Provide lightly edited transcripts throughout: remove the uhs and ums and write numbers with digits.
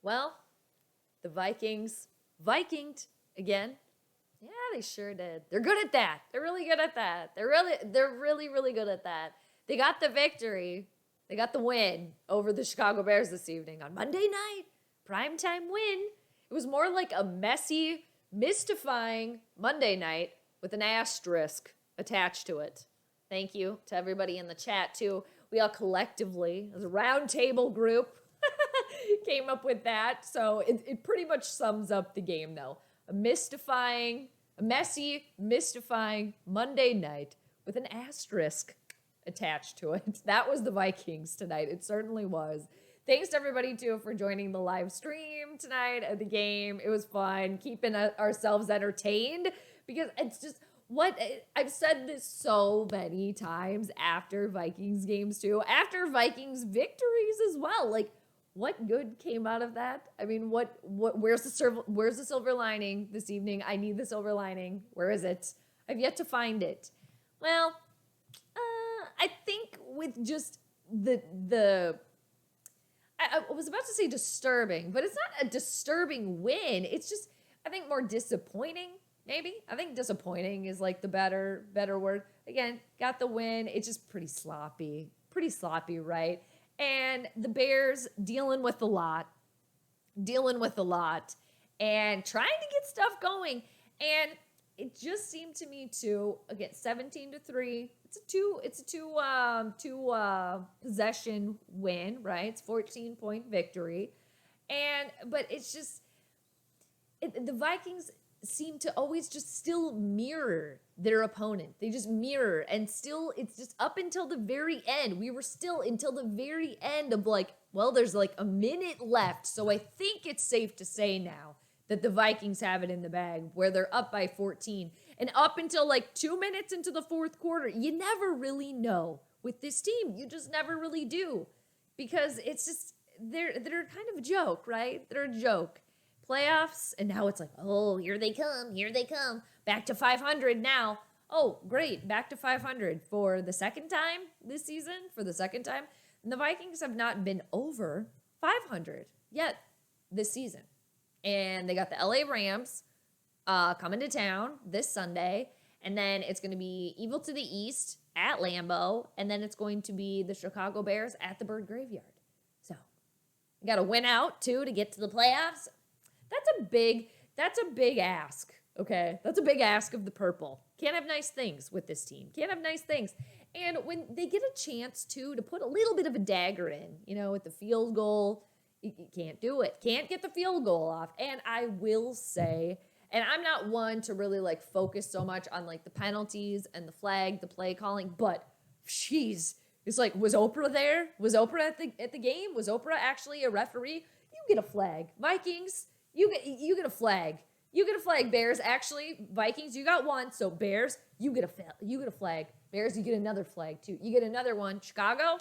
Well, the Vikings Vikinged again. Yeah, they sure did. They're good at that. They're really good at that. They're really good at that. They got the victory. They got the win over the Chicago Bears this evening on Monday night. Primetime win. It was more like a messy, mystifying Monday night with an asterisk attached to it. Thank you to everybody in the chat, too. We all collectively, as a round table group, came up with that. So it pretty much sums up the game, though. A messy, mystifying Monday night with an asterisk attached to it. That was the Vikings tonight. It certainly was. Thanks to everybody, too, for joining the live stream tonight at the game. It was fun, keeping ourselves entertained, because it's just what I've said this so many times after Vikings games, too, after Vikings victories as well. Like, what good came out of that? I mean, where's the silver lining this evening? I need the silver lining. Where is it? I've yet to find it. Well, I think with just I was about to say disturbing, but it's not a disturbing win. It's just, I think, more disappointing, maybe. I think disappointing is like the better word. Again, got the win. It's just pretty sloppy, right? And the Bears dealing with a lot, and trying to get stuff going. And it just seemed to me to, again, 17-3. It's a two possession win, right? It's 14-point victory. But it's just, the Vikings seem to always just still mirror their opponent. They just mirror, and still, it's just up until the very end. We were still until the very end of there's like a minute left. So I think it's safe to say now that the Vikings have it in the bag, where they're up by 14. And up until like 2 minutes into the fourth quarter, you never really know with this team. You just never really do, because it's just, they're kind of a joke, right? They're a joke. Playoffs, and now it's like, oh, here they come. Back to 500 now. Oh, great, back to 500 for the second time this season, And the Vikings have not been over 500 yet this season. And they got the LA Rams coming to town this Sunday. And then it's going to be Evil to the East at Lambeau. And then it's going to be the Chicago Bears at the Bird Graveyard. So you got to win out, too, to get to the playoffs. That's a big ask, okay? That's a big ask of the purple. Can't have nice things with this team. And when they get a chance, too, to put a little bit of a dagger in, with the field goal, you can't do it. Can't get the field goal off. And I will say, and I'm not one to really, focus so much on, the penalties and the flag, the play calling, but, jeez, it's like, was Oprah there? Was Oprah at the game? Was Oprah actually a referee? You get a flag. Vikings, you get a flag. You get a flag, Bears. Actually, Vikings, you got one. So Bears, you get a flag. Bears, you get another flag too. You get another one. Chicago,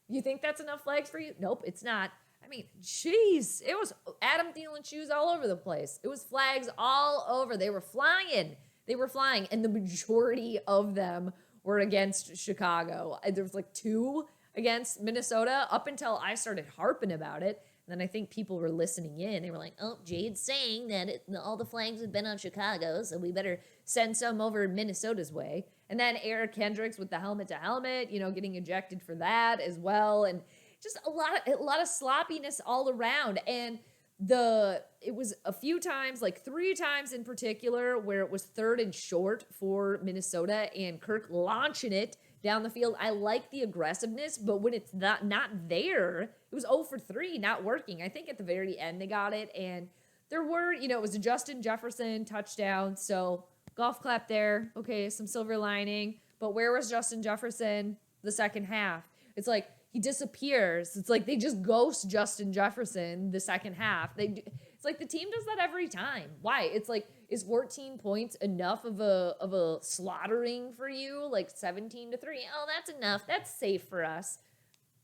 you think that's enough flags for you? Nope, it's not. I mean, jeez, it was Adam Thielen shoes all over the place. It was flags all over. They were flying, and the majority of them were against Chicago. There was 2 against Minnesota up until I started harping about it. And then I think people were listening in. They were like, oh, Jade's saying that all the flags have been on Chicago, so we better send some over Minnesota's way. And then Eric Hendricks with the helmet-to-helmet, getting ejected for that as well. And just a lot of sloppiness all around. And it was a few times, 3 times in particular, where it was 3rd and short for Minnesota and Kirk launching it down the field. I like the aggressiveness, but when it's not there, it was 0 for 3, not working. I think at the very end they got it, and there were, it was a Justin Jefferson touchdown, so golf clap there. Okay, some silver lining. But where was Justin Jefferson the second half? It's like he disappears. It's like they just ghost Justin Jefferson the second half. It's like the team does that every time. Why? It's like, is 14 points enough of a slaughtering for you? 17-3. Oh, that's enough. That's safe for us.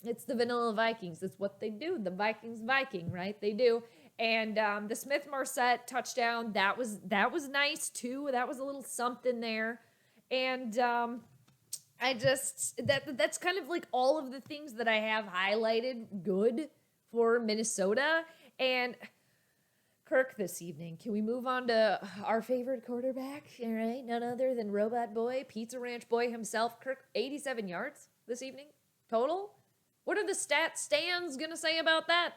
It's the vanilla Vikings. That's what they do. The Vikings Viking, right? They do. And the Smith-Marset touchdown, that was nice too. That was a little something there. And that's kind of all of the things that I have highlighted good for Minnesota. And Kirk this evening. Can we move on to our favorite quarterback? All right, none other than Robot Boy, Pizza Ranch Boy himself. Kirk, 87 yards this evening total. What are the stat stands gonna say about that?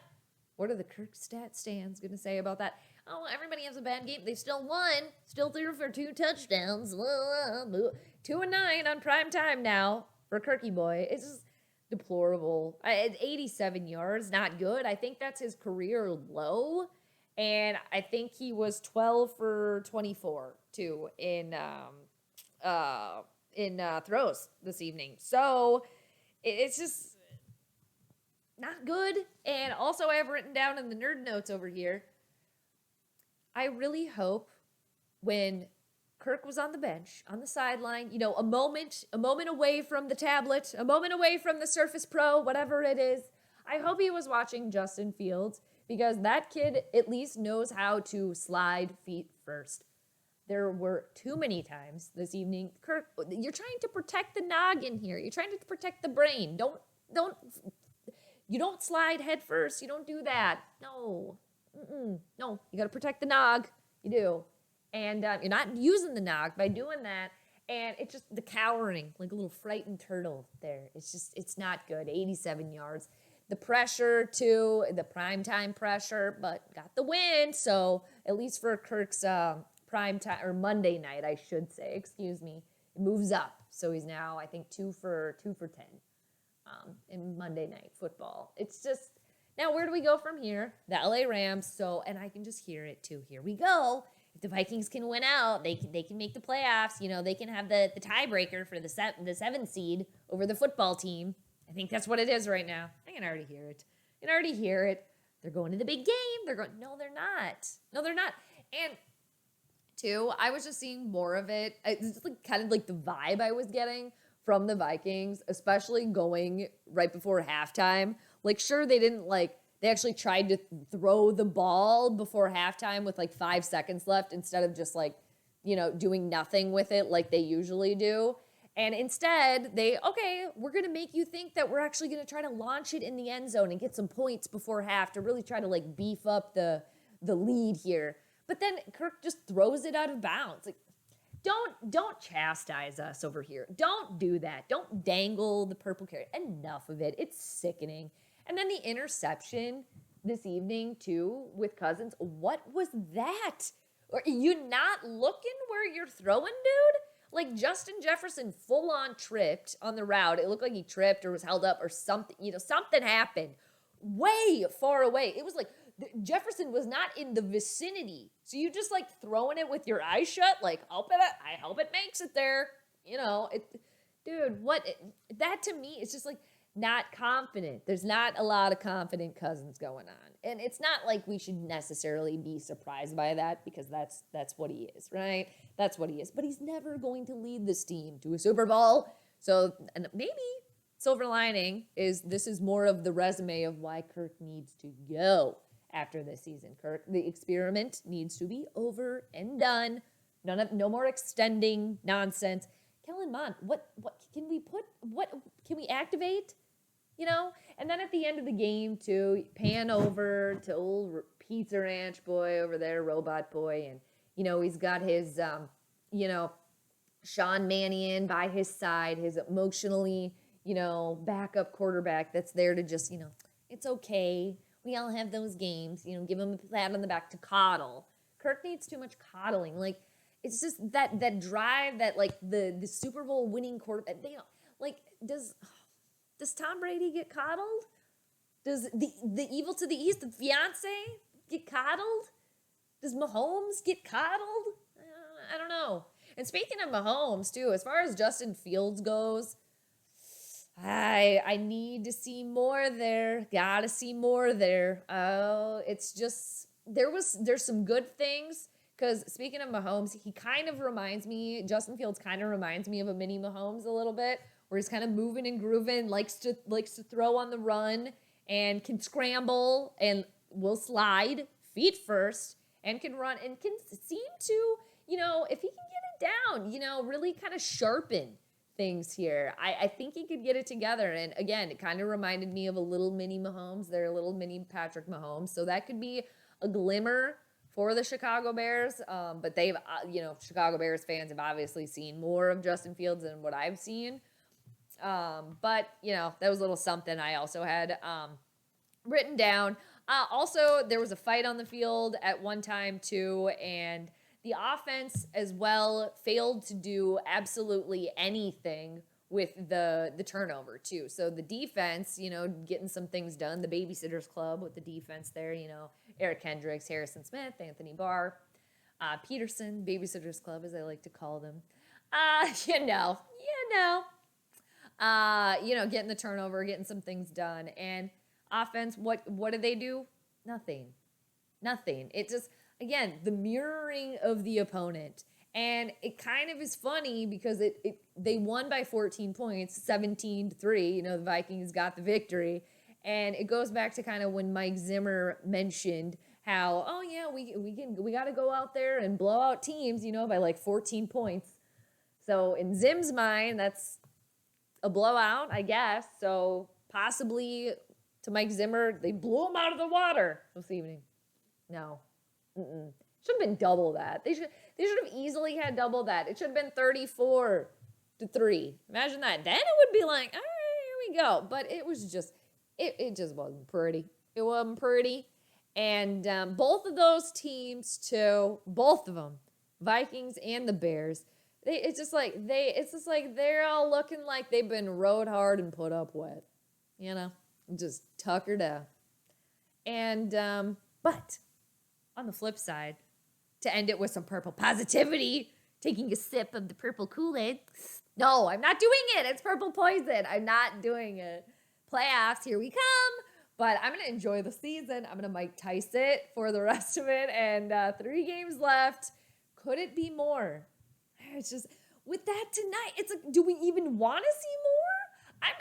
What are the Kirk stat stands gonna say about that? Oh, everybody has a bad game. They still won. Still threw for 2 touchdowns. 2-9 on prime time now for Kirky Boy. It's just deplorable. 87 yards, not good. I think that's his career low. And I think he was 12 for 24 too in throws this evening. So it's just not good. And also, I have written down in the nerd notes over here, I really hope when Kirk was on the bench, on the sideline, you know, a moment away from the tablet, a moment away from the Surface Pro, whatever it is, I hope he was watching Justin Fields, because that kid at least knows how to slide feet first. There were too many times this evening. Kirk, you're trying to protect the noggin here. You're trying to protect the brain. You don't slide head first. You don't do that. No. No, you got to protect the nog. You do. And you're not using the nog by doing that. And it's just the cowering, like a little frightened turtle there. It's not good. 87 yards. The pressure too, the primetime pressure, but got the win. So at least for Kirk's primetime, or Monday night, I should say, excuse me, it moves up. So he's now, I think, 2 for 10 in Monday night football. It's just, now where do we go from here? The LA Rams. So, and I can just hear it too. Here we go. If the Vikings can win out, they can make the playoffs. You know, they can have the tiebreaker for the 7th seed over the football team. I think that's what it is right now. I can already hear it. I can already hear it. They're going to the big game. No, they're not. No, they're not. And two, I was just seeing more of it. It's like kind of like the vibe I was getting from the Vikings, especially going right before halftime. Like, sure, they actually tried to throw the ball before halftime with like 5 seconds left instead of just like, you know, doing nothing with it like they usually do. And instead, we're going to make you think that we're actually going to try to launch it in the end zone and get some points before half to really try to like beef up the lead here. But then Kirk just throws it out of bounds. Like, don't chastise us over here. Don't do that. Don't dangle the purple carrot. Enough of it. It's sickening. And then the interception this evening too with Cousins. What was that? Are you not looking where you're throwing, dude? Like, Justin Jefferson full-on tripped on the route. It looked like he tripped or was held up or something. You know, something happened way far away. It was like Jefferson was not in the vicinity. So you just, like, throwing it with your eyes shut, like, I hope it makes it there. You know, that to me is just, like, not confident. There's not a lot of confident Cousins going on. And it's not like we should necessarily be surprised by that, because that's what he is, right? That's what he is. But he's never going to lead this team to a Super Bowl. So, and maybe silver lining is this is more of the resume of why Kirk needs to go after this season. Kirk, the experiment needs to be over and done. No more extending nonsense. Kellen Mond, what can we activate? You know? And then at the end of the game, too, pan over to old Pizza Ranch Boy over there, Robot Boy, and, you know, he's got his, Sean Mannion by his side, his emotionally, backup quarterback that's there to just, it's okay. We all have those games, give him a pat on the back to coddle. Kirk needs too much coddling. Like, it's just that drive that, like, the Super Bowl winning quarterback, does Tom Brady get coddled? Does the evil to the east, the fiance, get coddled? Does Mahomes get coddled? I don't know. And speaking of Mahomes, too, as far as Justin Fields goes, I need to see more there. Gotta see more there. Oh, it's just, there's some good things. Because speaking of Mahomes, Justin Fields kind of reminds me of a mini Mahomes a little bit, where he's kind of moving and grooving, likes to throw on the run, and can scramble, and will slide feet first, and can run, and can seem to, if he can get it down, really kind of sharpen things here. I think he could get it together. And again, it kind of reminded me of a little mini Mahomes. They're a little mini Patrick Mahomes. So that could be a glimmer for the Chicago Bears. But they've, Chicago Bears fans have obviously seen more of Justin Fields than what I've seen. But, that was a little something I also had written down. Also, there was a fight on the field at one time too, and the offense as well failed to do absolutely anything with the turnover too. So the defense, getting some things done. The Babysitters Club with the defense there, Eric Hendricks, Harrison Smith, Anthony Barr, Peterson, Babysitters Club as I like to call them. Getting the turnover, getting some things done. And offense, what do they do? Nothing. It just, again, the mirroring of the opponent. And it kind of is funny because they won by 14 points, 17-3. The Vikings got the victory. And it goes back to kind of when Mike Zimmer mentioned how, we got to go out there and blow out teams, by like 14 points. So in Zim's mind, that's a blowout, I guess. So possibly to Mike Zimmer, they blew him out of the water this evening. No. Should have been double that. They should have easily had double that. It should have been 34-3. Imagine that. Then it would be like, all right, here we go. But it was just, it just wasn't pretty. It wasn't pretty. And both of those teams too, both of them, Vikings and the Bears, it's just like they're all looking like they've been rode hard and put up with, just tuckered out. And but on the flip side, to end it with some purple positivity, taking a sip of the purple Kool-Aid. No, I'm not doing it. It's purple poison. I'm not doing it. Playoffs, here we come. But I'm going to enjoy the season. I'm going to Mike Tyson it for the rest of it. And 3 games left. Could it be more? It's just, with that tonight, it's like, do we even want to see more?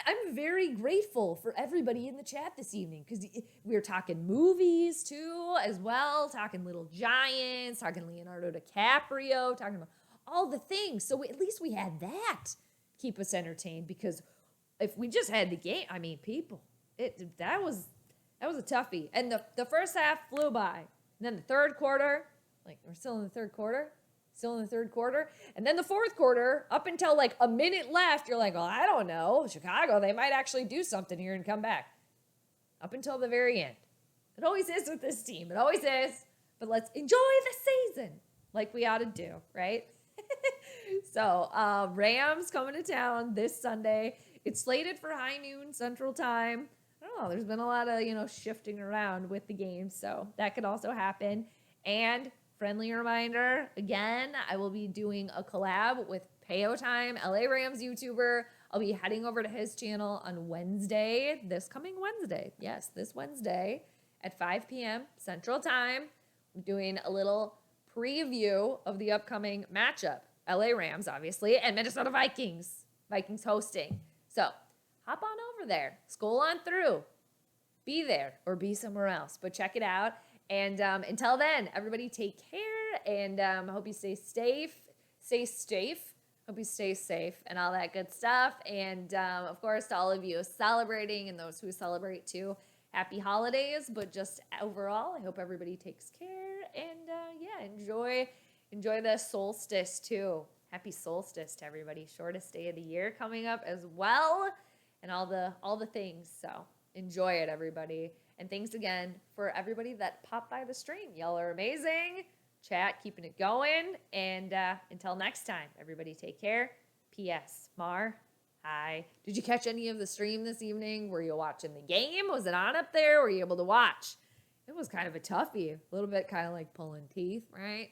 I'm very grateful for everybody in the chat this evening because we were talking movies too as well, talking Little Giants, talking Leonardo DiCaprio, talking about all the things. So at least we had that to keep us entertained, because if we just had the game, people, that was a toughie. And the first half flew by. And then the third quarter, we're still in the third quarter. And then the fourth quarter, up until like a minute left, you're like, well, I don't know. Chicago, they might actually do something here and come back. Up until the very end. It always is with this team. It always is. But let's enjoy the season like we ought to do, right? So, Rams coming to town this Sunday. It's slated for high noon Central Time. I don't know. There's been a lot of, shifting around with the games. So that could also happen. And friendly reminder, again, I will be doing a collab with Payo Time, LA Rams YouTuber. I'll be heading over to his channel on Wednesday, this coming Wednesday. Yes, this Wednesday at 5 p.m. Central Time. I'm doing a little preview of the upcoming matchup. LA Rams, obviously, and Minnesota Vikings. Vikings hosting. So hop on over there. Skol on through. Be there or be somewhere else. But check it out. And until then, everybody take care, and I hope you stay safe. Hope you stay safe and all that good stuff. And, of course, to all of you celebrating and those who celebrate too, happy holidays. But just overall, I hope everybody takes care and, enjoy the solstice too. Happy solstice to everybody. Shortest day of the year coming up as well, and all the things. So enjoy it, everybody. And thanks again for everybody that popped by the stream. Y'all are amazing. Chat, keeping it going. And until next time, everybody take care. P.S. Mar, hi. Did you catch any of the stream this evening? Were you watching the game? Was it on up there? Were you able to watch? It was kind of a toughie. A little bit kind of like pulling teeth, right?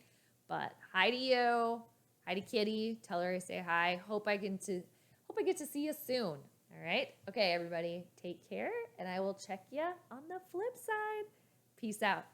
But hi to you. Hi to Kitty. Tell her I say hi. Hope I get to see you soon. All right. Okay, everybody, take care, and I will check you on the flip side. Peace out.